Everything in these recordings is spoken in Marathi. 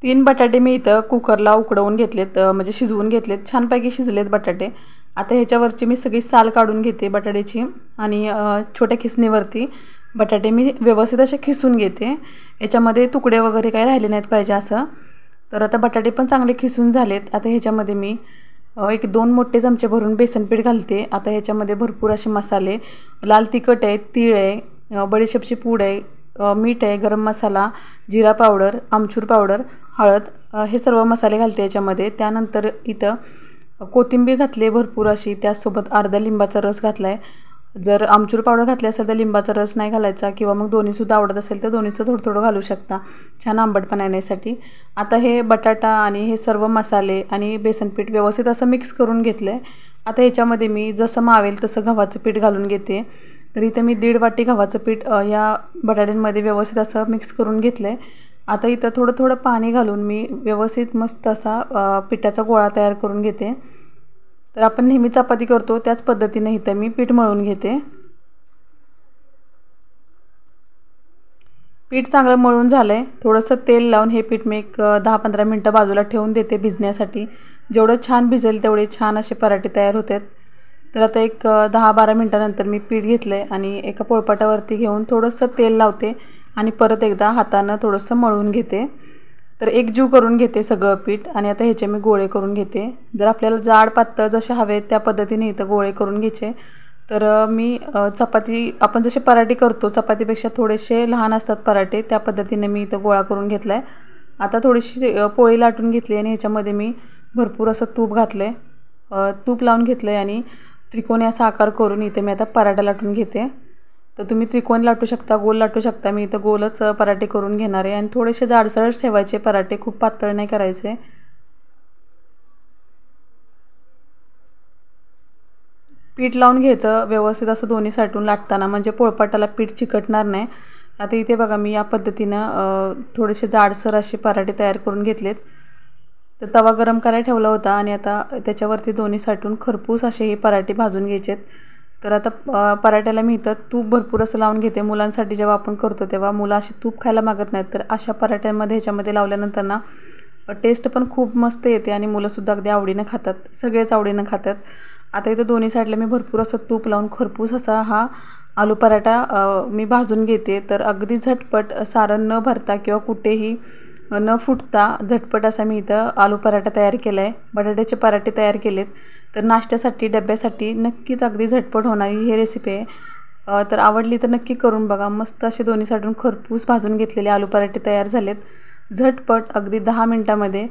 3 बटाटे मी इथं कुकरला उकडवून घेतलेत, म्हणजे शिजवून घेतलेत, छानपैकी शिजलेत बटाटे। आता ह्याच्यावरची मी सगळी साल काढून घेते बटाट्याची आणि छोट्या खिसणीवरती बटाटे मी व्यवस्थित असे खिसून घेते। याच्यामध्ये तुकडे वगैरे काही राहिले नाहीत पाहिजे असं। तर आता बटाटे पण चांगले खिसून झालेत। आता ह्याच्यामध्ये मी एक 2 मोठे चमचे भरून बेसन पीठ घालते। आता ह्याच्यामध्ये भरपूर असे मसाले, लाल तिखट आहे, तीळ आहे, बडीशेपची पूड आहे, मीठ आहे, गरम मसाला, जिरा पावडर, आमचूर पावडर, हळद, हे सर्व मसाले घालते याच्यामध्ये। त्यानंतर इथं कोथिंबीर घातली भरपूर अशी, त्यासोबत अर्धा लिंबाचा रस घातला आहे। जर आमचूर पावडर घातली असेल तर लिंबाचा रस नाही घालायचा, किंवा मग दोन्हीसुद्धा आवडत असेल तर दोन्हीचं थोडं थोडं घालू शकता छान आंबटपणा येण्यासाठी। आता हे बटाटा आणि हे सर्व मसाले आणि बेसन पीठ व्यवस्थित असं मिक्स करून घेतलं आहे। आता ह्याच्यामध्ये मी जसं मावेल तसं गव्हाचं पीठ घालून घेते। तर इथं मी 1.5 वाटी गव्हाचं पीठ या बटाट्यांमध्ये व्यवस्थित असं मिक्स करून घेतलं आहे। आता इथं थोडं थोडं पाणी घालून मी व्यवस्थित मस्त असा पिठाचा गोळा तयार करून घेते। तर आपण नेहमी चपाती करतो त्याच पद्धतीने इथं मी पीठ मळून घेते। पीठ चांगलं मळून झालं आहे। थोडंसं तेल लावून हे पीठ मी एक 10-15 मिनटं बाजूला ठेवून देते भिजण्यासाठी। जेवढं छान भिजेल तेवढे छान असे पराठे तयार होतात। तर आता एक 10-12 मिनटानंतर मी पीठ घेतलं आहे आणि एका पोळपाटावरती घेऊन थोडंसं तेल लावते आणि परत एकदा हातानं थोडंसं मळून घेते। तर एकजीव करून घेते सगळं पीठ आणि आता ह्याचे मी गोळे करून घेते। जर आपल्याला जाड पातळ जसे हवे त्या पद्धतीने इथं गोळे करून घ्यायचे। तर मी चपाती आपण जसे पराठे करतो चपातीपेक्षा थोडेसे लहान असतात पराठे, त्या पद्धतीने मी इथं गोळा करून घेतला आहे। आता थोडीशी पोळी लाटून घेतली आणि ह्याच्यामध्ये मी भरपूर असं तूप घातलं आहे, तूप लावून घेतलं आहे आणि त्रिकोणी असा आकार करून इथे मी आता पराठा लाटून घेते। तर तुम्ही त्रिकोण लाटू शकता, गोल लाटू शकता, मी इथं गोलच पराठे करून घेणार आहे आणि थोडेसे जाडसरच ठेवायचे पराठे, खूप पातळ नाही करायचे। पीठ लावून घ्यायचं व्यवस्थित असं दोन्ही साईडून लाटताना, म्हणजे पोळपाटाला पीठ चिकटणार नाही। आता इथे बघा मी या पद्धतीनं थोडेसे जाडसर असे पराठे तयार करून घेतलेत। तर तवा गरम करायला ठेवला होता आणि आता त्याच्यावरती दोन्ही साईडून खरपूस असे हे पराठे भाजून घ्यायचेत। तर आता पराठ्याला मी इथं तूप भरपूर असं लावून घेते। मुलांसाठी जेव्हा आपण करतो तेव्हा मुलं अशी तूप खायला मागत नाहीत, तर अशा पराठ्यांमध्ये ह्याच्यामध्ये लावल्यानंतर ना टेस्ट पण खूप मस्त येते आणि मुलंसुद्धा अगदी आवडीनं खातात, सगळेच आवडीनं खातात। आता इथं दोन्ही साईडला मी भरपूर असं तूप लावून खरपूस असा हा आलू पराठा मी भाजून घेते। तर अगदी झटपट सारण न भरता किंवा कुठेही न फुटता झटपट असा मी इथं आलू पराठा तयार केला आहे, बटाट्याचे पराठे तयार केलेत। तर नाश्त्यासाठी डब्यासाठी नक्कीच अगदी झटपट होणारी ही रेसिपी आहे। तर आवडली तर नक्की करून बघा। मस्त असे दोन्ही साईडून खरपूस भाजून घेतलेले आलू पराठे तयार झालेत झटपट अगदी 10 मिनटामध्ये।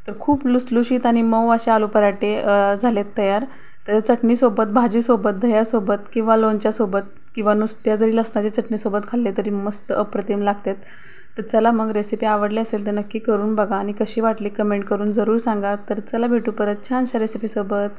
तर खूप लुसलुशीत आणि मऊ असे आलू पराठे झालेत तयार। तर चटणीसोबत, भाजीसोबत, दह्यासोबत किंवा लोणच्यासोबत किंवा नुसत्या जरी लसणाच्या चटणीसोबत खाल्ले तरी मस्त अप्रतिम लागतात। तर चला मग, रेसिपी आवडली असेल तर नक्की करून बघा आणि कशी वाटली कमेंट करून ज़रूर सांगा। तर चला भेटू परत छानशा रेसिपीसोबत।